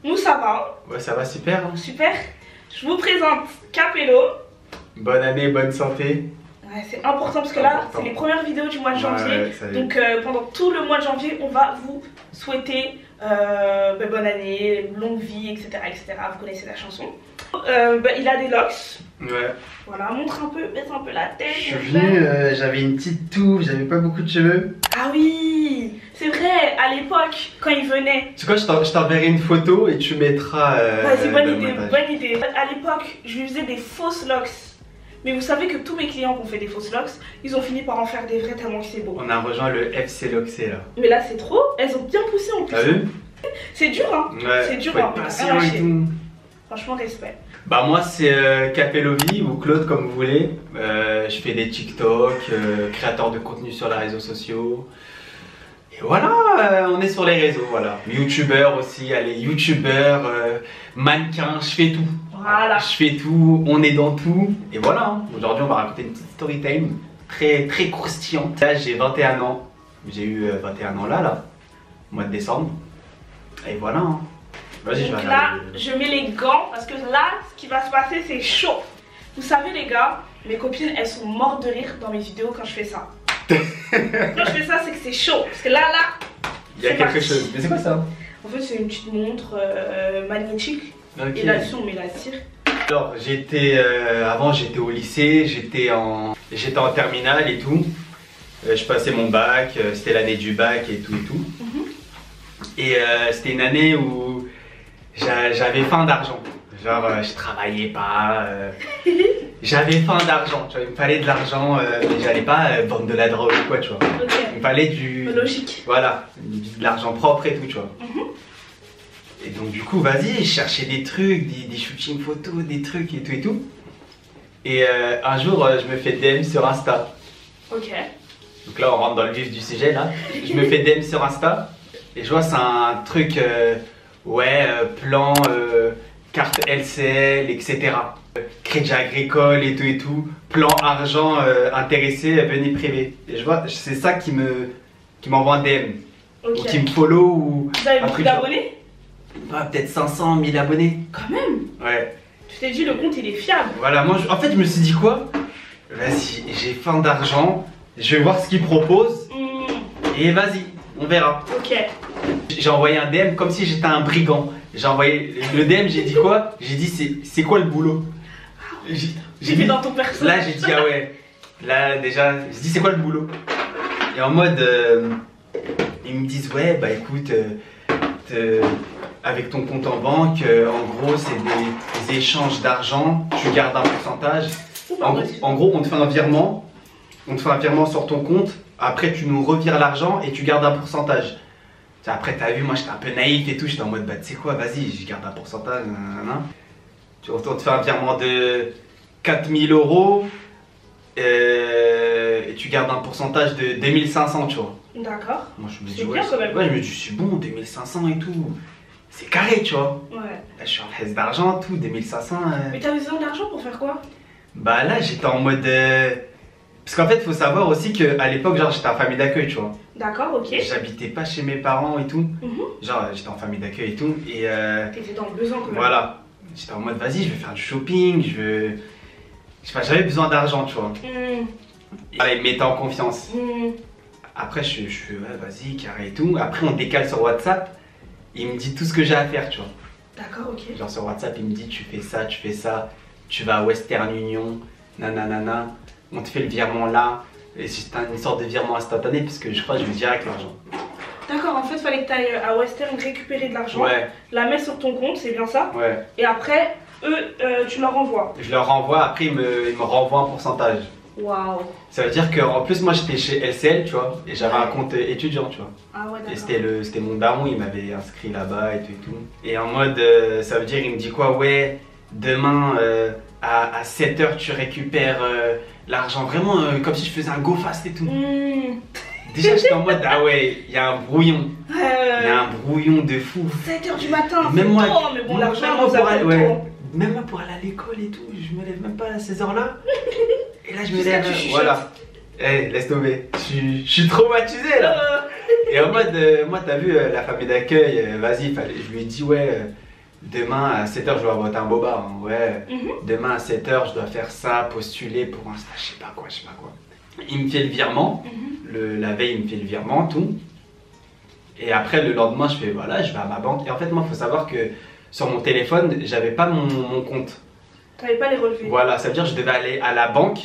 Nous ça va. Ouais, ça va super. Hein. Super. Je vous présente Capello. Bonne année, bonne santé. Ouais, c'est important parce que là, c'est les premières vidéos du mois de janvier. Donc pendant tout le mois de janvier, on va vous souhaiter bonne année, longue vie, etc., etc. Vous connaissez la chanson. Il a des locks. Ouais. Voilà, montre un peu, baisse un peu la tête. Je suis venu, j'avais une petite touffe, j'avais pas beaucoup de cheveux. Ah oui, c'est vrai, à l'époque, quand il venait. C'est quoi, je t'enverrai une photo et tu mettras. Ouais, c'est bonne idée, bonne idée. À l'époque, je lui faisais des fausses locks. Mais vous savez que tous mes clients qui ont fait des fausses locks, ils ont fini par en faire des vrais tellement que c'est beau. On a rejoint le FC Loxé là. Mais là, c'est trop, elles ont bien poussé en plus. T'as vu? C'est dur, hein. Ouais, c'est dur, faut être patient et tout. Franchement, respect. Bah moi c'est Capellovi ou Claude comme vous voulez. Je fais des TikTok, créateur de contenu sur les réseaux sociaux. Et voilà, on est sur les réseaux, voilà. Youtubeur aussi, allez, youtubeur, mannequin, je fais tout. Voilà. Je fais tout, on est dans tout. Et voilà, hein. Aujourd'hui on va raconter une petite story time très croustillante. Là j'ai 21 ans, j'ai eu 21 ans là, au mois de décembre. Et voilà. Hein. Donc là, je mets les gants parce que là, ce qui va se passer, c'est chaud. Vous savez les gars, mes copines, elles sont mortes de rire dans mes vidéos quand je fais ça. Quand je fais ça, c'est que c'est chaud. Parce que là, il y a quelque chose. Mais c'est quoi ça? En fait, c'est une petite montre magnétique. Okay. Et là-dessus, on met la cire. Alors, avant, j'étais au lycée, j'étais en terminale et tout. Je passais mon bac, c'était l'année du bac et tout et tout. Et c'était une année où j'avais faim d'argent. Genre, je travaillais pas. J'avais faim d'argent. Il me fallait de l'argent, mais j'allais pas vendre de la drogue ou quoi, tu vois. Okay. Il me fallait du. Logique. Voilà, de l'argent propre et tout, tu vois. Et donc, du coup, vas-y, je cherchais des trucs, des shootings photos, des trucs et tout et tout. Et un jour, je me fais DM sur Insta. Ok. Donc là, on rentre dans le vif du sujet, là. Je me fais DM sur Insta. Et je vois, c'est un truc. Plan, carte LCL, etc. Crédit agricole et tout, plan argent intéressé, venez privé. Et je vois, c'est ça qui m'envoie un DM. Okay. Ou qui me follow ou. Vous avez beaucoup d'abonnés? Peut-être 500, 1000 abonnés. Quand même. Ouais. Tu t'es dit, le compte il est fiable. Voilà, moi en fait je me suis dit quoi? Vas-y, j'ai faim d'argent, je vais voir ce qu'ils proposent. Et vas-y, on verra. Ok. J'ai envoyé un DM comme si j'étais un brigand. J'ai envoyé le DM, j'ai dit quoi? J'ai dit c'est quoi le boulot? J'ai vu dans ton personnage. Là j'ai dit ah ouais. Là déjà, j'ai dit c'est quoi le boulot? Et en mode ils me disent ouais bah écoute avec ton compte en banque, en gros c'est des échanges d'argent, tu gardes un pourcentage. En gros on te fait un virement, sur ton compte, après tu nous revires l'argent et tu gardes un pourcentage. Après t'as vu, moi j'étais un peu naïf et tout, j'étais en mode bah tu sais quoi, vas-y, je garde un pourcentage, on te fait un virement de 4000 € et tu gardes un pourcentage de 2500, tu vois. D'accord. Moi je me dis ouais, je me dis c'est bon, 2500 et tout, c'est carré, tu vois. Ouais. Là je suis en reste d'argent, tout, 2500. Mais t'as besoin d'argent pour faire quoi? Bah là j'étais en mode... Parce qu'en fait, il faut savoir aussi qu'à l'époque, genre, j'étais en famille d'accueil, tu vois. D'accord, ok. J'habitais pas chez mes parents et tout. Genre, j'étais en famille d'accueil et tout. Et t'étais dans le besoin quand même. Voilà. J'étais en mode, vas-y, je vais faire du shopping, je sais pas, j'avais besoin d'argent, tu vois. Voilà, il me mettait en confiance. Après, je fais, ouais, vas-y, carré et tout. Après, on décale sur WhatsApp. Il me dit tout ce que j'ai à faire, tu vois. D'accord, ok. Genre, sur WhatsApp, il me dit, tu fais ça, tu vas à Western Union, nanana. On te fait le virement là, et c'est une sorte de virement instantané parce que je crois que je veux direct l'argent. D'accord, en fait, il fallait que tu ailles à Western récupérer de l'argent, la mettre sur ton compte, c'est bien ça? Ouais. Et après, eux, tu leur renvoies? Je leur renvoie, après ils me renvoient un pourcentage. Waouh. Ça veut dire qu'en plus, moi j'étais chez LCL, tu vois, et j'avais un compte étudiant, tu vois. Ah ouais, d'accord. Et c'était mon daron, il m'avait inscrit là-bas et tout. Et en mode, ça veut dire, il me dit quoi, ouais, demain à 7 h tu récupères. L'argent, vraiment comme si je faisais un go fast et tout. Déjà j'étais en mode ah ouais, il y a un brouillon. Il y a un brouillon de fou. 7 h du matin, même moi, trop, mais bon, l'argent, ça fait même moi pour aller à l'école et tout, je me lève même pas à ces heures-là. Et là je me lève, voilà. Eh, laisse tomber, je suis traumatisé là. Et en mode, moi t'as vu la famille d'accueil, vas-y, je lui ai dit ouais, demain à 7h je dois voter un boba, hein, ouais. Demain à 7h je dois faire ça, postuler pour un stage, je sais pas quoi. Il me fait le virement, la veille il me fait le virement, tout. Et après le lendemain je fais voilà, je vais à ma banque. Et en fait moi il faut savoir que sur mon téléphone j'avais pas mon compte. T'avais pas les relevés. Voilà, ça veut dire que je devais aller à la banque,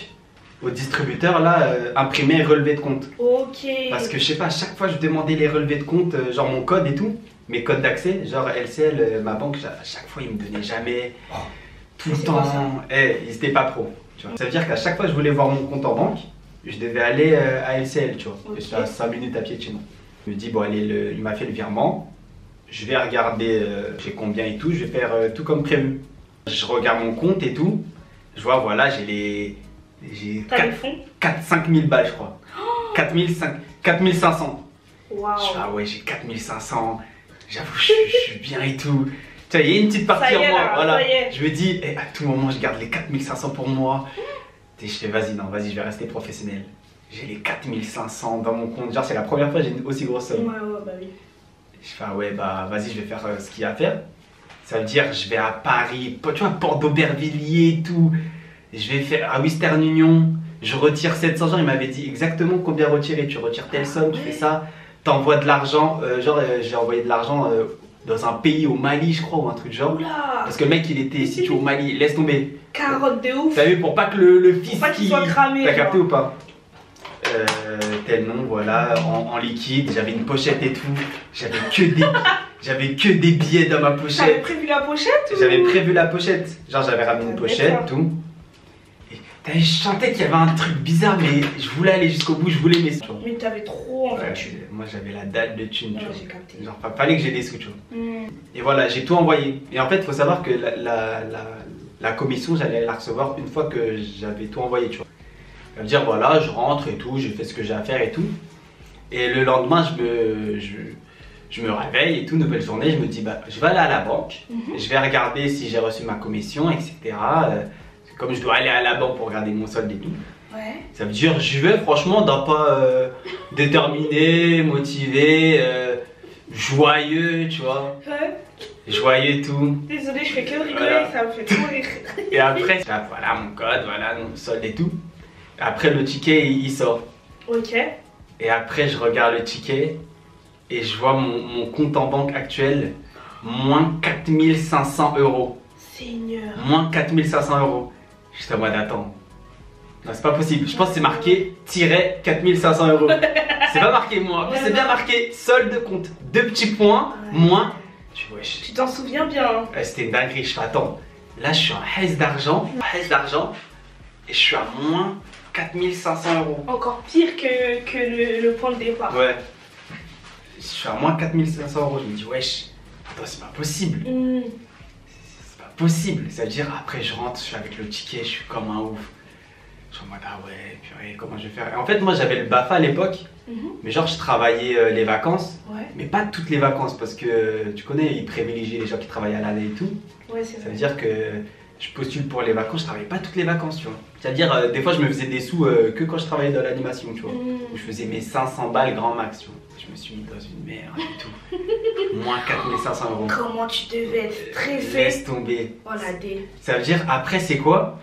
au distributeur là, imprimer un relevé de compte. Ok. Parce que je sais pas, à chaque fois je demandais les relevés de compte, genre mon code et tout, mes codes d'accès, genre LCL, ma banque, à chaque fois ils me donnaient jamais, tout le temps, ils étaient pas pro. Tu vois. Ça veut dire qu'à chaque fois je voulais voir mon compte en banque, je devais aller à LCL, tu vois. Okay. J'étais à 5 minutes à pied de chez moi. Je me dis, bon allez, il m'a fait le virement, je vais regarder j'ai combien et tout, je vais faire tout comme prévu. Je regarde mon compte et tout, je vois voilà, j'ai 4-5 000 balles je crois. 4500. Wow. Je fais, ah ouais, j'ai 4500, j'avoue je suis bien et tout. Tu vois, il y a une petite partie en moi, là, voilà. Je me dis, à tout moment je garde les 4500 pour moi. Et je fais, vas-y, non, vas-y, je vais rester professionnel. J'ai les 4500 dans mon compte, genre c'est la première fois que j'ai une aussi grosse somme. Ouais, bah oui. Je fais, ah ouais, bah vas-y, je vais faire ce qu'il y a à faire. Ça veut dire, je vais à Paris, tu vois, Porte d'Aubervilliers et tout. Je vais faire à Western Union, je retire 700 gens, il m'avait dit exactement combien retirer. Tu retires telle somme, tu fais ça, t'envoies de l'argent, j'ai envoyé de l'argent dans un pays au Mali, je crois, ou un truc genre. Oula. Parce que le mec il était situé au Mali, laisse tomber. Carotte de ouf. T'as vu, pour pas que le fils qu'il soit cramé. T'as capté ou pas? Tel nom, voilà, en liquide, j'avais une pochette et tout, j'avais que des billets dans ma pochette. T'avais prévu la pochette ou... J'avais prévu la pochette, genre j'avais ramené une pochette, tout. Et je sentais qu'il y avait un truc bizarre, mais je voulais aller jusqu'au bout, je voulais mes sous. Mais t'avais trop en fait. Moi j'avais la dalle de thunes, tu vois. J'ai capté. Genre fallait que j'ai des sous, tu vois. Et voilà, j'ai tout envoyé. Et en fait, il faut savoir que la commission, j'allais la recevoir une fois que j'avais tout envoyé, tu vois. Elle me dire voilà, je rentre et tout, je fais ce que j'ai à faire et tout. Et le lendemain, je me réveille et tout, nouvelle journée, je me dis bah je vais aller à la banque, je vais regarder si j'ai reçu ma commission, etc. Comme je dois aller à la banque pour regarder mon solde et tout. Ouais. Ça veut dire j'y vais franchement d'un pas déterminé, motivé, joyeux, tu vois. Ouais. Joyeux et tout. Désolée, je fais que rigoler, voilà. Ça me fait trop rire. Et après, voilà mon code, voilà mon solde et tout. Après le ticket il sort. Ok. Et après je regarde le ticket et je vois mon compte en banque actuel, moins 4500 €. Seigneur. Moins 4500 €. Juste à moi d'attendre. Non, c'est pas possible. Je pense que c'est marqué - 4500 €. C'est pas marqué moins. Ouais, c'est bien marqué solde de compte. 2 petits points, moins. Tu t'en souviens bien. Hein. C'était une dinguerie. Je fais attends. Là, je suis en haisse d'argent. Et je suis à moins 4500 €. Encore pire que le point de départ. Ouais. Je suis à moins 4500 €. Je me dis, wesh, attends, c'est pas possible. C'est pas possible. Ça veut dire, après, je rentre, je suis avec le ticket, je suis comme un ouf. Je suis en mode, ah ouais, purée, comment je vais faire? Et en fait, moi, j'avais le BAFA à l'époque. Mais genre, je travaillais les vacances. Ouais. Mais pas toutes les vacances, parce que tu connais, ils privilégient les gens qui travaillent à l'année et tout. Ouais, c'est vrai. Ça veut dire que je postule pour les vacances, je travaillais pas toutes les vacances, tu vois. C'est-à-dire, des fois, je me faisais des sous que quand je travaillais dans l'animation, tu vois. Où je faisais mes 500 balles grand max, tu vois. Je me suis mis dans une merde et tout. Moins 4500 €. Comment tu devais être stressé? Laisse tomber. Oh la dé. Ça veut dire, après, c'est quoi?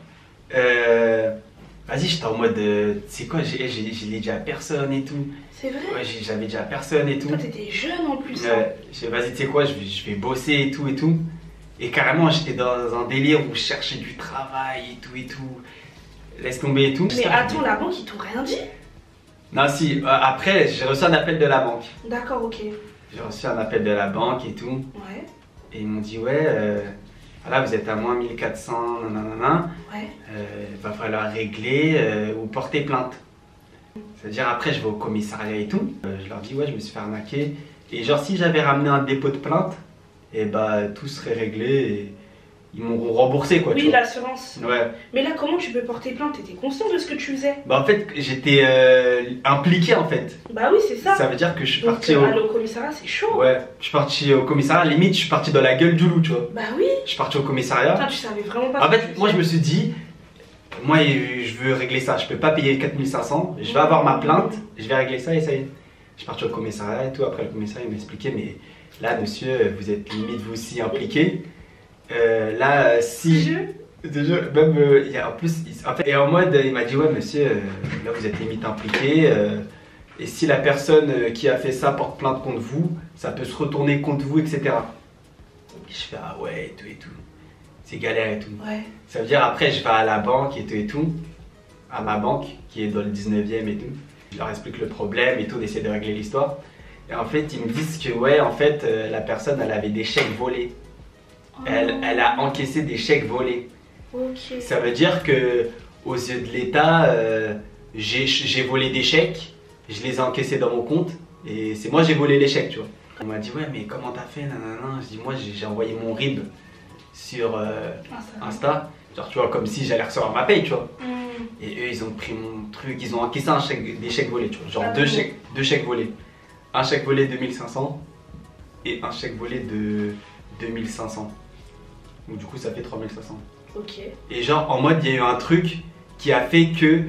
Vas-y, j'étais en mode, c'est quoi? J'ai dit déjà à personne et tout. C'est vrai? Ouais, j'avais déjà personne et tout. Toi, t'étais jeune en plus. Vas-y, tu sais quoi? Je vais bosser et tout et tout. Et carrément, j'étais dans un délire où je cherchais du travail et tout et tout. Laisse tomber et tout. Mais attends, la banque, ils t'ont rien dit? Non, si, après, j'ai reçu un appel de la banque. D'accord, ok. J'ai reçu un appel de la banque et tout. Ouais. Et ils m'ont dit, ouais, voilà, vous êtes à moins 1400, nanana. Ouais. Va falloir régler ou porter plainte. C'est-à-dire, après, je vais au commissariat et tout. Je leur dis, ouais, je me suis fait arnaquer. Et genre, si j'avais ramené un dépôt de plainte, et bah, tout serait réglé et ils m'ont remboursé, quoi. Oui, l'assurance. Ouais. Mais là, comment tu peux porter plainte? T'étais conscient de ce que tu faisais? Bah, en fait, j'étais impliqué, en fait. Bah oui, c'est ça. Ça veut dire que je suis donc, parti aller au commissariat, c'est chaud. Ouais, je suis parti au commissariat, limite, je suis parti dans la gueule du loup, tu vois. Bah oui. Je suis parti au commissariat. Putain, tu savais vraiment pas. En fait, moi, je me suis dit, moi, je veux régler ça. Je peux pas payer 4500. Je vais avoir ma plainte, je vais régler ça et ça y est. Je suis parti au commissariat et tout. Après, le commissariat, il m'a expliqué, mais là, monsieur, vous êtes limite vous aussi impliqué. Là, si. Même, en plus, en fait, et en mode, il m'a dit, ouais, monsieur, là, vous êtes limite impliqué. Et si la personne qui a fait ça porte plainte contre vous, ça peut se retourner contre vous, etc. Et je fais, ah ouais, et tout et tout. C'est galère et tout. Ouais. Ça veut dire, après, je vais à la banque et tout, à ma banque, qui est dans le 19e et tout. Je leur explique le problème et tout, d'essayer de régler l'histoire. Et en fait, ils me disent que, ouais, en fait, la personne, elle avait des chèques volés. Oh. Elle a encaissé des chèques volés. Okay. Ça veut dire que aux yeux de l'État, j'ai volé des chèques, je les ai encaissés dans mon compte et c'est moi j'ai volé les chèques, tu vois. On m'a dit ouais mais comment t'as fait nanana. Je dis moi j'ai envoyé mon RIB sur Insta, genre tu vois comme si j'allais recevoir ma paye, tu vois. Et eux ils ont pris mon truc, ils ont encaissé des chèques volés, tu vois, genre deux chèques volés. Un chèque volé de 1500 et un chèque volé de 2500. Donc du coup ça fait 3500. Ok. Et genre en mode il y a eu un truc qui a fait que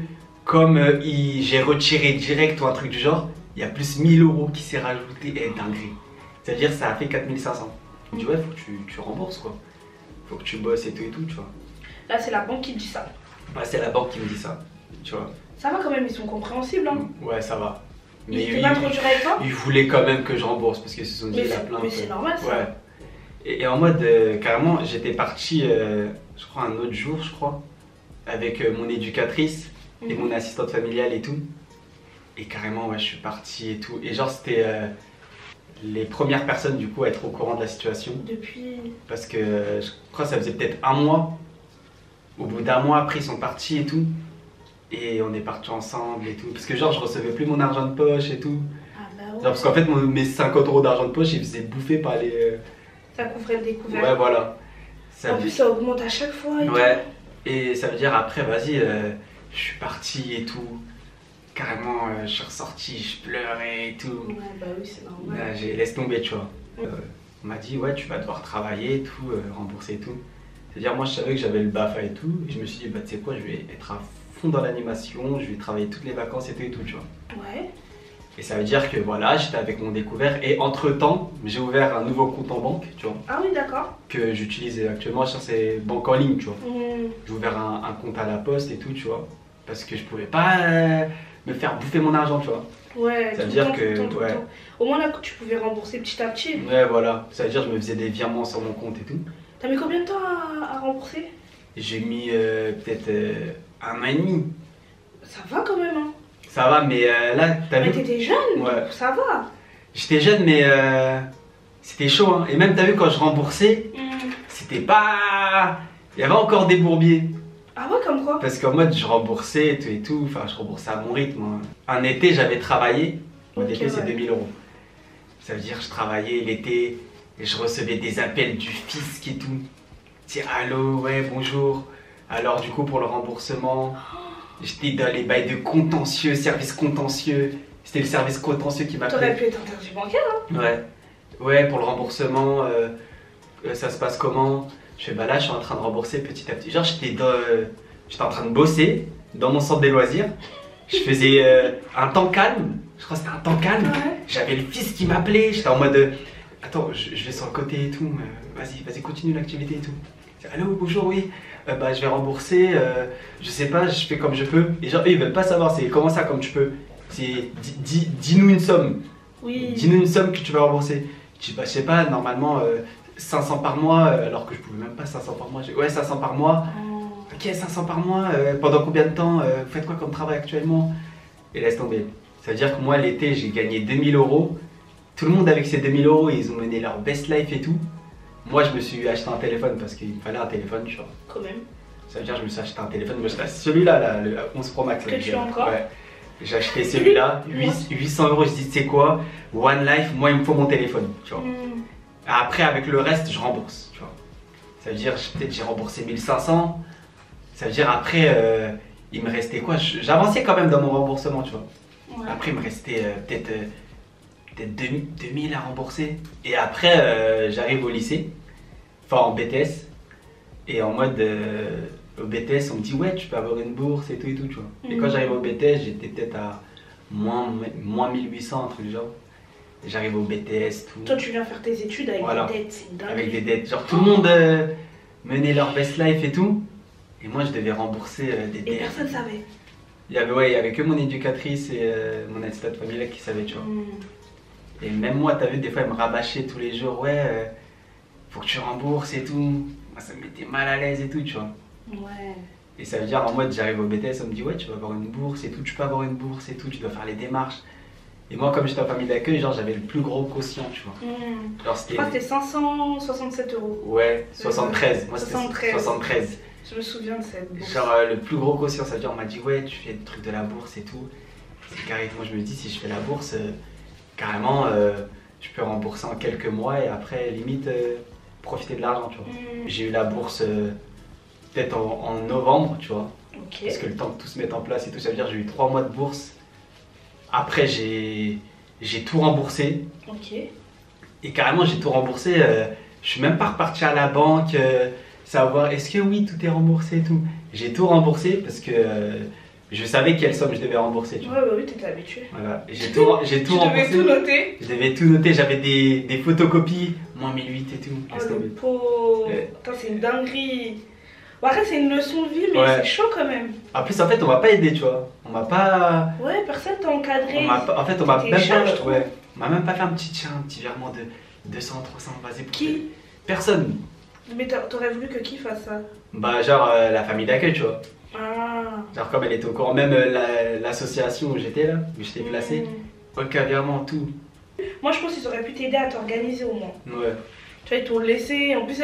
comme j'ai retiré direct ou un truc du genre, il y a plus 1000 € qui s'est rajouté et dinguerie. C'est-à-dire ça a fait 4500. Je me dis ouais faut que tu rembourses quoi. Faut que tu bosses et tout, tu vois. Là c'est la banque qui dit ça. Ouais c'est la banque qui me dit ça, tu vois. Ça va quand même, ils sont compréhensibles hein. Ouais ça va. Mais ils pas trop dur avec toi. Ils voulaient quand même que je rembourse parce qu'ils se sont dit la plainte. Mais c'est normal ça. Ouais. Et en mode carrément j'étais parti je crois un autre jour je crois avec mon éducatrice et mon assistante familiale et tout et carrément ouais je suis parti et tout et genre c'était les premières personnes du coup à être au courant de la situation depuis parce que je crois que ça faisait peut-être un mois, au bout d'un mois après ils sont partis et tout et on est partis ensemble et tout parce que genre je recevais plus mon argent de poche et tout. Ah bah ouais. Genre, parce qu'en fait mes 50 € d'argent de poche ils faisaient bouffer par les ça couvrait le découvert. ouais voilà. En plus ça augmente à chaque fois et ouais tout. Et ça veut dire après vas-y je suis parti et tout carrément je suis ressorti je pleurais et tout. Ouais bah oui c'est normal. Laisse tomber tu vois. On m'a dit ouais tu vas devoir travailler et tout rembourser et tout. C'est à dire moi je savais que j'avais le BAFA et tout et je me suis dit bah tu sais quoi je vais être à fond dans l'animation, je vais travailler toutes les vacances et tout tu vois. Ouais. Et ça veut dire que voilà, j'étais avec mon découvert et entre temps, j'ai ouvert un nouveau compte en banque, tu vois. Ah oui, d'accord. Que j'utilise actuellement sur ces banques en ligne, tu vois. J'ai ouvert un compte à la poste et tout, tu vois. Parce que je pouvais pas me faire bouffer mon argent, tu vois. Ouais, ça veut dire que. Ouais. Au moins là, tu pouvais rembourser petit à petit. Ouais, voilà. Ça veut dire que je me faisais des virements sur mon compte et tout. T'as mis combien de temps à rembourser? J'ai mis peut-être 1 an et demi. Ça va quand même, hein. Ça va, mais là, t'as vu. Mais t'étais jeune, ouais. Donc ça va. J'étais jeune, mais c'était chaud. Hein. Et même, t'as vu, quand je remboursais, c'était pas. Il y avait encore des bourbiers. Ah ouais, comme quoi? Parce qu'en mode, je remboursais et tout. Enfin, je remboursais à mon rythme. Hein. Un été, j'avais travaillé. Mon été, c'est 2000 €. Ça veut dire que je travaillais l'été et je recevais des appels du fisc et tout. Dire allô, ouais, bonjour. Alors, du coup, pour le remboursement. J'étais dans les bails de contentieux, service contentieux. C'était le service contentieux qui m'appelait. T'aurais pu être interdit bancaire, hein. Ouais. Ouais, pour le remboursement, ça se passe comment? Je fais bah là, je suis en train de rembourser petit à petit. Genre, j'étais en train de bosser dans mon centre des loisirs. Je faisais un temps calme. Je crois que c'était un temps calme. Ouais. J'avais le fils qui m'appelait. J'étais en mode attends, je vais sur le côté et tout. Vas-y, continue l'activité et tout. Allô, bonjour, oui. Bah, je vais rembourser, je sais pas, je fais comme je peux. Et genre, eux, ils veulent pas savoir, c'est comment ça, comme tu peux. C'est dis-nous une somme. Oui. Dis-nous une somme que tu vas rembourser. Je dis, bah, je sais pas, normalement 500 par mois, alors que je pouvais même pas 500 par mois. Ouais, 500 par mois. Ok, 500 par mois, pendant combien de temps? Vous faites quoi comme travail actuellement? Et laisse tomber. Ça veut dire que moi, l'été, j'ai gagné 2000 €. Tout le monde, avec ces 2000 €, ils ont mené leur best life et tout. Moi, je me suis acheté un téléphone parce qu'il me fallait un téléphone, tu vois. Quand même. Ça veut dire que je me suis acheté un téléphone. Moi, celui-là, là, le 11 Pro Max. Que tu as encore? Ouais. J'ai acheté celui-là, 800 €. Je dis, tu sais quoi? One Life, moi, il me faut mon téléphone, tu vois. Après, avec le reste, je rembourse, tu vois. Ça veut dire, peut-être j'ai remboursé 1500. Ça veut dire, après, il me restait quoi? J'avançais quand même dans mon remboursement, tu vois. Ouais. Après, il me restait peut-être 2000 à rembourser. Et après, j'arrive au lycée, enfin en BTS. Et en mode, au BTS, on me dit ouais, tu peux avoir une bourse et tout, tu vois. Et quand j'arrive au BTS, j'étais peut-être à moins 1800, un truc du genre. J'arrive au BTS, tout. Toi, tu viens faire tes études avec des dettes, c'est dingue. Avec des dettes. Genre, tout le monde, mener leur best life et tout. Et moi, je devais rembourser des dettes. Et personne savait. Il y avait que mon éducatrice et mon assistante familiale qui savaient, tu vois. Et même moi, t'as vu, des fois, elle me rabâchait tous les jours, ouais, faut que tu rembourses et tout. Moi, ça me mettait mal à l'aise et tout, tu vois. Ouais. Et ça veut dire, en mode, j'arrive au BTS, on me dit, ouais, tu vas avoir une bourse et tout, tu peux avoir une bourse et tout, tu dois faire les démarches. Et moi, comme j'étais en famille d'accueil, genre, j'avais le plus gros quotient, tu vois. Genre, je crois que c'était 567 €. Ouais, 73. Moi, c'était 73. Je me souviens de cette bourse. Genre, le plus gros quotient, ça veut dire, on m'a dit, ouais, tu fais le truc de la bourse et tout. C'est carré. Moi, je me dis, si je fais la bourse, carrément, je peux rembourser en quelques mois et après, limite, profiter de l'argent, tu vois. J'ai eu la bourse peut-être en novembre, tu vois. Okay. Parce que le temps que tout se mette en place et tout, ça veut dire que j'ai eu 3 mois de bourse. Après, j'ai tout remboursé. Ok. Et carrément, j'ai tout remboursé. Je suis même pas reparti à la banque, savoir est-ce que oui, tout est remboursé et tout. J'ai tout remboursé parce que je savais quelle somme je devais rembourser. Tu vois. Ouais, bah oui, t'étais habitué. Voilà. J'ai tout remboursé. Tu devais tout noter. Je devais tout noter. J'avais des photocopies, moins 1008 et tout. Oh, le pauvre. Attends, c'est une dinguerie. Bon, après, c'est une leçon de vie, mais c'est chaud quand même. En plus, en fait, on m'a pas aidé, tu vois. On m'a pas. Ouais, personne t'a encadré. En fait, on m'a même pas. Ouais. On m'a même pas fait un petit virement de 200, 300, vas-y. Qui? Personne. Mais t'aurais voulu que qui fasse ça? Bah, genre la famille d'accueil, tu vois. Ah. Genre, comme elle était au courant, même l'association où j'étais là, où j'étais placé, aucun virement, tout. Moi, je pense qu'ils auraient pu t'aider à t'organiser au moins. Ouais. Tu vois, ils t'ont laissé. En plus,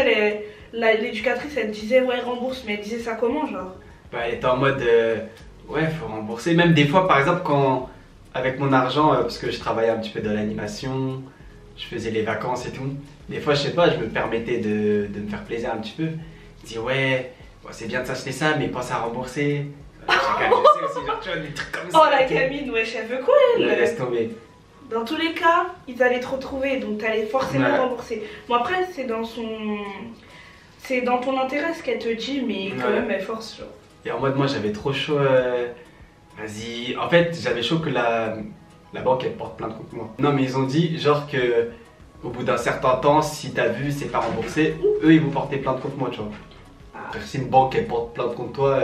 l'éducatrice, elle disait, ouais, rembourse, mais elle disait ça comment, genre? Bah, elle était en mode, ouais, faut rembourser. Même des fois, par exemple, quand, avec mon argent, parce que je travaillais un petit peu dans l'animation, je faisais les vacances et tout. Des fois, je sais pas, je me permettais de me faire plaisir un petit peu. Je dis, ouais, bon, c'est bien de s'acheter ça, mais pense à rembourser. Chacun, je sais aussi, genre, tu vois, des trucs comme ça. Oh, la gamine, ouais, elle veut quoi, elle? Laisse tomber. Dans tous les cas, ils allaient te retrouver, donc t'allais forcément rembourser. Bon, après, c'est dans ton intérêt ce qu'elle te dit, mais quand même, elle force. Genre. Et en mode, moi, j'avais trop chaud. Vas-y. En fait, j'avais chaud que la banque, elle porte plainte contre moi. Non, mais ils ont dit, genre, que au bout d'un certain temps, si t'as vu, c'est pas remboursé, eux, ils vont porter plainte contre moi, tu vois. Si une banque, elle porte plainte contre toi,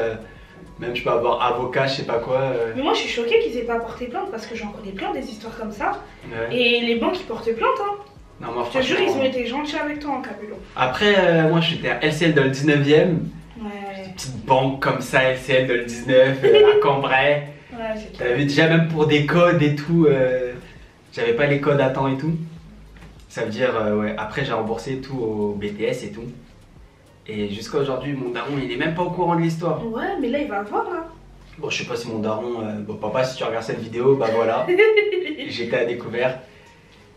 même je peux avoir avocat, je sais pas quoi. Mais moi, je suis choquée qu'ils aient pas porté plainte parce que j'en connais plein des histoires comme ça. Ouais. Et les banques, ils portent plainte, hein. Non, moi, je te jure, ils ont été gentils avec toi en Capulo. Après, moi, j'étais à LCL dans le 19e. Ouais. Une petite banque comme ça, LCL dans le 19, à Cambrai. Ouais, c'est clair. T'avais déjà même pour des codes et tout, j'avais pas les codes à temps et tout. Ça veut dire, ouais, après j'ai remboursé tout au BTS et tout. Et jusqu'à aujourd'hui, mon daron, il est même pas au courant de l'histoire. Ouais, mais là, il va voir, là. Bon, je sais pas si mon daron, bon, papa, si tu regardes cette vidéo, bah voilà. J'étais à découvert.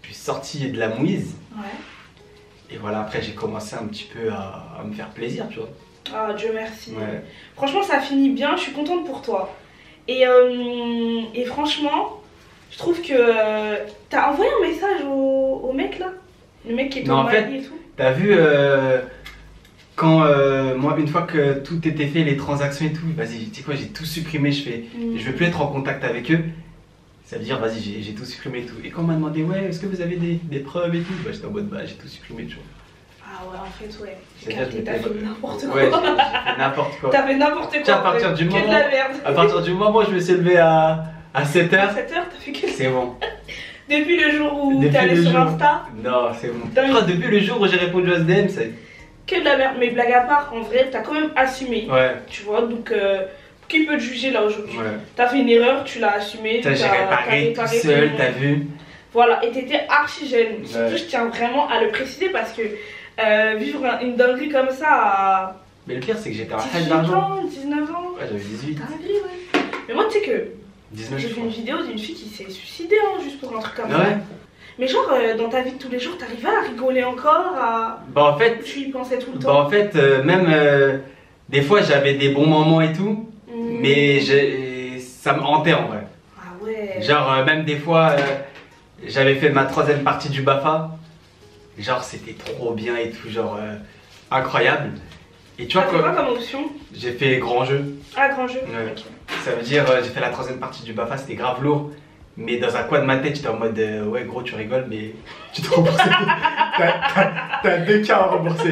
Puis sorti de la mouise. Ouais. Et voilà, après j'ai commencé un petit peu à me faire plaisir, tu vois. Ah, Dieu merci. Ouais. Franchement, ça finit bien, je suis contente pour toi. Et franchement, je trouve que t'as envoyé un message au mec là, le mec qui est au Mali et tout. T'as vu quand moi, une fois que tout était fait, les transactions et tout, vas-y, tu sais quoi, j'ai tout supprimé, je veux plus être en contact avec eux. Ça veut dire, vas-y, j'ai tout supprimé et tout. Et quand on m'a demandé, ouais, est-ce que vous avez des preuves et tout, bah j'étais en mode, bah j'ai tout supprimé, tu vois. Ah ouais, en fait, ouais. T'as fait n'importe quoi. Ouais, j'ai fait n'importe quoi. T'as fait n'importe quoi. À partir du moment, de la merde. À partir du moment où je me suis levé à 7h. À 7h, t'as fait que c'est bon. Depuis le jour où t'es allé sur Insta. Non, c'est bon. Je crois depuis le jour où j'ai répondu à ce DM, c'est que de la merde. Mais blague à part, en vrai, t'as quand même assumé. Ouais. Tu vois, donc qui peut te juger là aujourd'hui? Ouais. T'as fait une erreur, tu l'as assumé. J'ai réparé tout seul, t'as vu. Voilà, et t'étais archi jeune. Surtout, je tiens vraiment à le préciser parce que vivre une dinguerie comme ça à. Mais le pire, c'est que j'étais en rage d'argent. 19 ans. Ouais, j'avais 18. Dinguerie, ouais. Mais moi, tu sais que. 19, j'ai vu une vidéo d'une fille qui s'est suicidée, hein, juste pour un truc comme ça. Ouais. Mais genre, dans ta vie de tous les jours, t'arrivais à rigoler encore, à. Bah, en fait. Tu y pensais tout le temps. Bah, en fait, même. Des fois, j'avais des bons moments et tout. Mais ça me hantait en vrai. Ah ouais. Genre, même des fois, j'avais fait ma 3e partie du BAFA. Genre, c'était trop bien et tout, genre incroyable. Et tu vois quoi comme option? J'ai fait grand jeu. Ah, grand jeu. Ouais. Okay. Ça veut dire, j'ai fait la 3e partie du BAFA, c'était grave lourd. Mais dans un coin de ma tête, j'étais en mode ouais, gros, tu rigoles, mais tu te rembourses. T'as 2 cas à rembourser.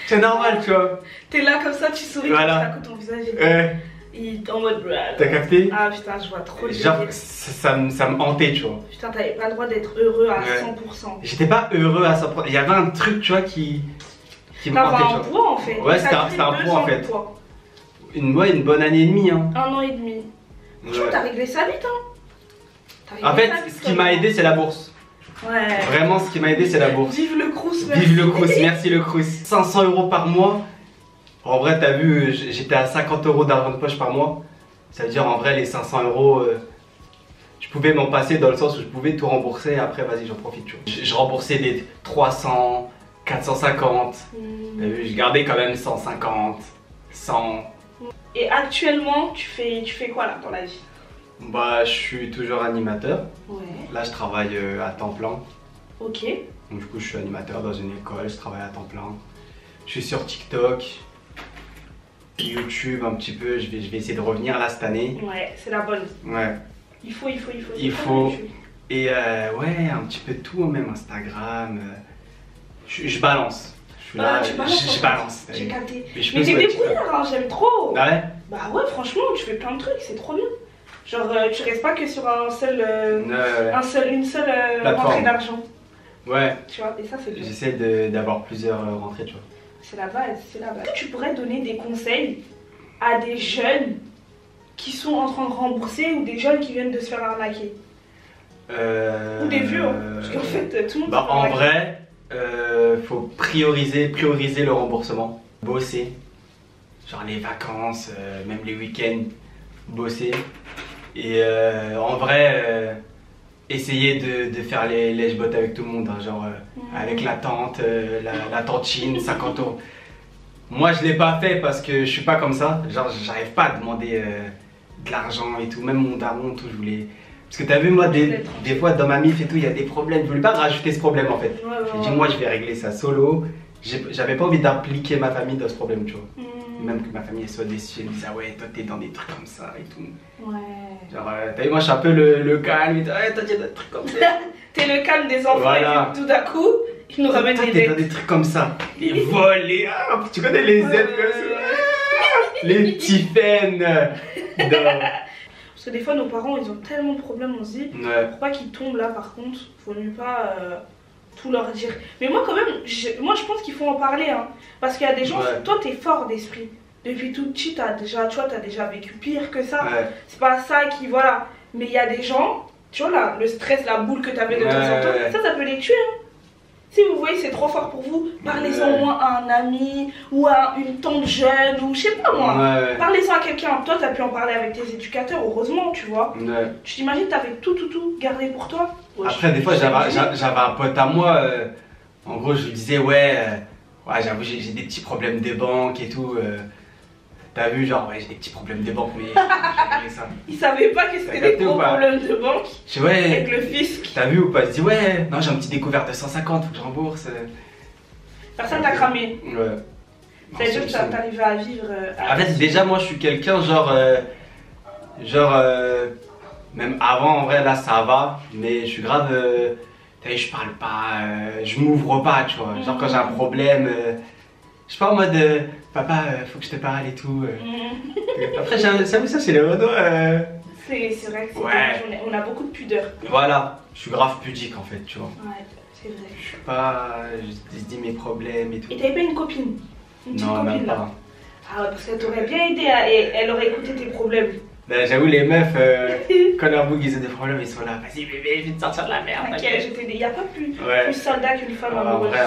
C'est normal, tu vois. T'es là comme ça, tu souris, voilà. ton visage. Il est en mode. T'as capté? Ah putain, je vois trop le genre, ça me hantait, tu vois. Putain, t'avais pas le droit d'être heureux à 100%. J'étais pas heureux à 100%. Il y avait un truc, tu vois, qui me hantait. T'avais un poids en fait. Ouais, c'était un poids en fait. Une bonne année et demie. Hein. 1 an et demi. Franchement, t'as réglé ça vite, hein. En fait, ce qui m'a aidé, c'est la bourse. Ouais. Vraiment, ce qui m'a aidé, c'est la bourse. Vive le Crous, merci. Vive le Crous, merci le Crous. 500 € par mois. En vrai, t'as vu, j'étais à 50 € d'argent de poche par mois. Ça veut dire, en vrai, les 500 €, je pouvais m'en passer dans le sens où je pouvais tout rembourser. Après, vas-y, j'en profite. Tu vois. Je remboursais des 300, 450. T'as vu, je gardais quand même 150, 100. Et actuellement, tu fais quoi là dans la vie? Bah, je suis toujours animateur. Ouais. Là, je travaille à temps plein. Ok. Donc, du coup, je suis animateur dans une école, je travaille à temps plein. Je suis sur TikTok, YouTube un petit peu. Je vais essayer de revenir là cette année. Ouais, c'est la bonne. Ouais. Il faut. Et ouais, un petit peu de tout, même Instagram. Je balance. Je suis là, je balance. J'ai capté. Mais t'es débrouillard, hein, j'aime trop. Ah ouais? Bah ouais, franchement, tu fais plein de trucs, c'est trop bien. Genre, tu restes pas que sur une seule rentrée d'argent. Ouais. Tu vois, et ça c'est bien. J'essaie d'avoir plusieurs rentrées, tu vois. C'est la base, c'est la base. Tu pourrais donner des conseils à des jeunes qui sont en train de rembourser ou des jeunes qui viennent de se faire arnaquer? Ou des vieux, hein, parce qu'en fait, tout le monde. Bah, en vrai, faut prioriser le remboursement. Bosser. Genre les vacances, même les week-ends, bosser. Et en vrai, essayer de faire les lèche-bottes avec tout le monde. Hein, genre avec la tante, la tantine, 50 €. Moi, je l'ai pas fait parce que je suis pas comme ça. Genre, j'arrive pas à demander de l'argent et tout. Même mon daron, tout, je voulais. Parce que t'as vu, moi, des fois dans ma mif et tout, il y a des problèmes. Je voulais pas rajouter ce problème en fait. J'ai dit, moi, je vais régler ça solo. J'avais pas envie d'impliquer ma famille dans ce problème, tu vois. Même que ma famille elle soit déçue, elle me disait, ah ouais, toi t'es dans des trucs comme ça et tout. Ouais. Genre, t'as vu, moi, je suis un peu le calme. Et ouais, toi, t'es dans des trucs comme ça. T'es le calme des enfants, voilà. Et tout d'un coup, ils nous ramènent des dettes. T'es dans des trucs comme ça. Les vols, tu connais les aides comme ça. Les petits fans. Parce que des fois, nos parents, ils ont tellement de problèmes, on se dit, pourquoi qu'ils tombent là, par contre, faut mieux pas tout leur dire. Mais moi, quand même, moi, je pense qu'il faut en parler, hein. Parce qu'il y a des gens, toi, t'es fort d'esprit. Depuis tout petit, t'as déjà vécu pire que ça. C'est pas ça qui, voilà. Mais il y a des gens, tu vois là, le stress, la boule que t'avais de temps en temps, ça peut les tuer, hein. Si vous voyez c'est trop fort pour vous, parlez-en au moins à un ami ou à une tante jeune ou je sais pas moi. Parlez-en à quelqu'un. Toi t'as pu en parler avec tes éducateurs, heureusement tu vois. Tu t'imagines t'avais tout gardé pour toi. Après des fois j'avais un pote à moi, en gros je lui disais ouais j'avoue j'ai des petits problèmes des banques et tout. T'as vu, genre, ouais, j'ai des petits problèmes de banque, mais j'ai réglé ça. Il savait pas que c'était des gros problèmes de banque avec le fisc. T'as vu ou pas? Je dis, ouais, non, j'ai un petit découvert de 150, faut que je rembourse. Personne t'a cramé. Ouais. C'est-à-dire que t'arrivais à vivre. En fait, déjà, moi, je suis quelqu'un, même avant, en vrai, là, ça va, mais je suis grave. T'as vu, je parle pas, je m'ouvre pas, tu vois. Genre, quand j'ai un problème, je suis pas en mode. Papa, faut que je te parle et tout. Après, ça c'est les redos. C'est vrai que on a beaucoup de pudeur. Voilà, je suis grave pudique en fait, tu vois. Ouais, c'est vrai. Je suis pas. Je dis mes problèmes et tout. Et t'avais pas une copine? Une petite non, copine même là? pas. Ah ouais, parce qu'elle t'aurait bien aidé et elle aurait écouté tes problèmes. Ben, j'avoue, les meufs, quand leur bouc ils ont des problèmes, ils sont là. Vas-y, bébé, je vais te sortir de la merde. T'inquiète, je t'ai dit, y'a pas plus soldat qu'une femme amoureuse. En vrai,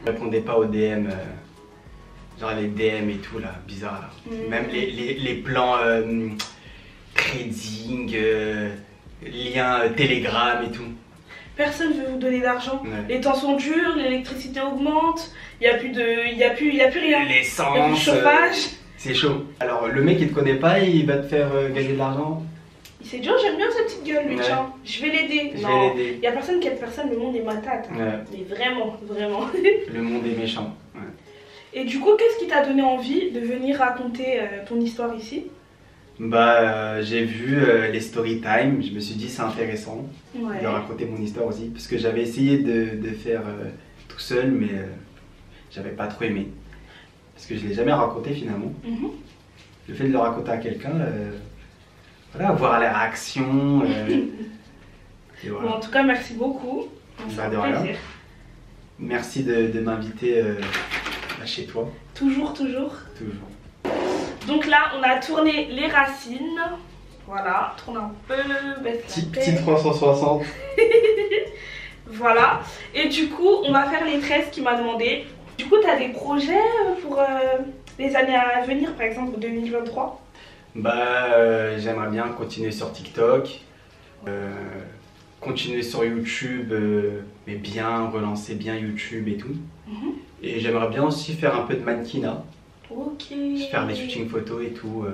je répondais pas aux DM. Genre les DM et tout là, bizarre là. Même les plans trading, liens Telegram et tout. Personne veut vous donner d'argent. Les temps sont durs, l'électricité augmente, il n'y a plus rien. L'essence, il y a plus de chauffage. C'est chaud. Alors le mec il te connaît pas, il va te faire gagner de l'argent. Il s'est dit, oh, j'aime bien cette petite gueule, lui, tiens, je vais l'aider. Non, il n'y a personne qui aide personne, le monde est matate. Mais vraiment, vraiment. Le monde est méchant. Et du coup, qu'est-ce qui t'a donné envie de venir raconter ton histoire ici? Bah, j'ai vu les story time, je me suis dit c'est intéressant de raconter mon histoire aussi, parce que j'avais essayé de faire tout seul, mais j'avais pas trop aimé, parce que je l'ai jamais raconté finalement. Le fait de le raconter à quelqu'un, voilà, voir les réactions. Et voilà. Bon, en tout cas, merci beaucoup. Bah, de rien. Merci de m'inviter chez toi. Toujours. Donc là, on a tourné les racines. Voilà, tourne un peu, petit 360. Voilà. Et du coup, on va faire les tresses qu'il m'a demandé. Du coup, tu as des projets pour les années à venir, par exemple 2023? Bah, j'aimerais bien continuer sur TikTok, continuer sur YouTube, mais bien relancer bien YouTube et tout. Et j'aimerais bien aussi faire un peu de mannequinat. Ok. Faire des shootings photos et tout.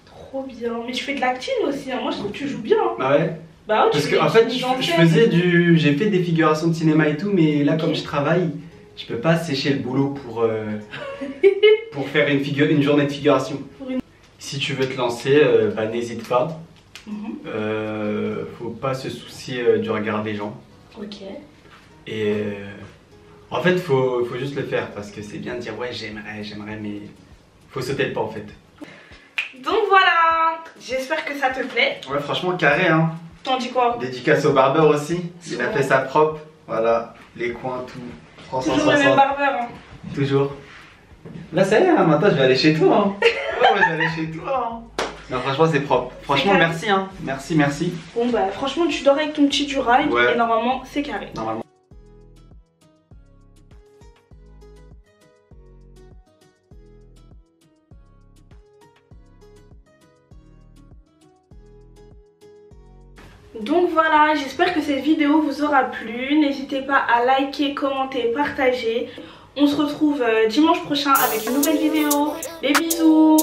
Trop bien. Mais tu fais de l'acting aussi, hein. Moi je trouve que tu joues bien. Ah ouais? Bah ouais, parce que en fait, j'ai fait des figurations de cinéma et tout, mais là comme je travaille, je peux pas sécher le boulot pour faire une journée de figuration. Si tu veux te lancer, bah, n'hésite pas. Faut pas se soucier du regard des gens. Ok. Et en fait, faut juste le faire parce que c'est bien de dire ouais j'aimerais, mais faut sauter le pas en fait. Donc voilà, j'espère que ça te plaît. Ouais, franchement carré hein. T'en dis quoi? Dédicace au barbeur aussi. Il a fait ça propre. Voilà, les coins tout. 360. Toujours le même barbeur. Hein. Toujours. Là ça y est, hein, maintenant je vais aller chez toi. Hein. Ouais, je vais aller chez toi. Hein. Non, franchement c'est propre. Franchement merci hein. Merci. Bon bah franchement tu dors avec ton petit durail et normalement c'est carré. Normalement. Donc voilà, j'espère que cette vidéo vous aura plu. N'hésitez pas à liker, commenter, partager. On se retrouve dimanche prochain avec une nouvelle vidéo. Des bisous.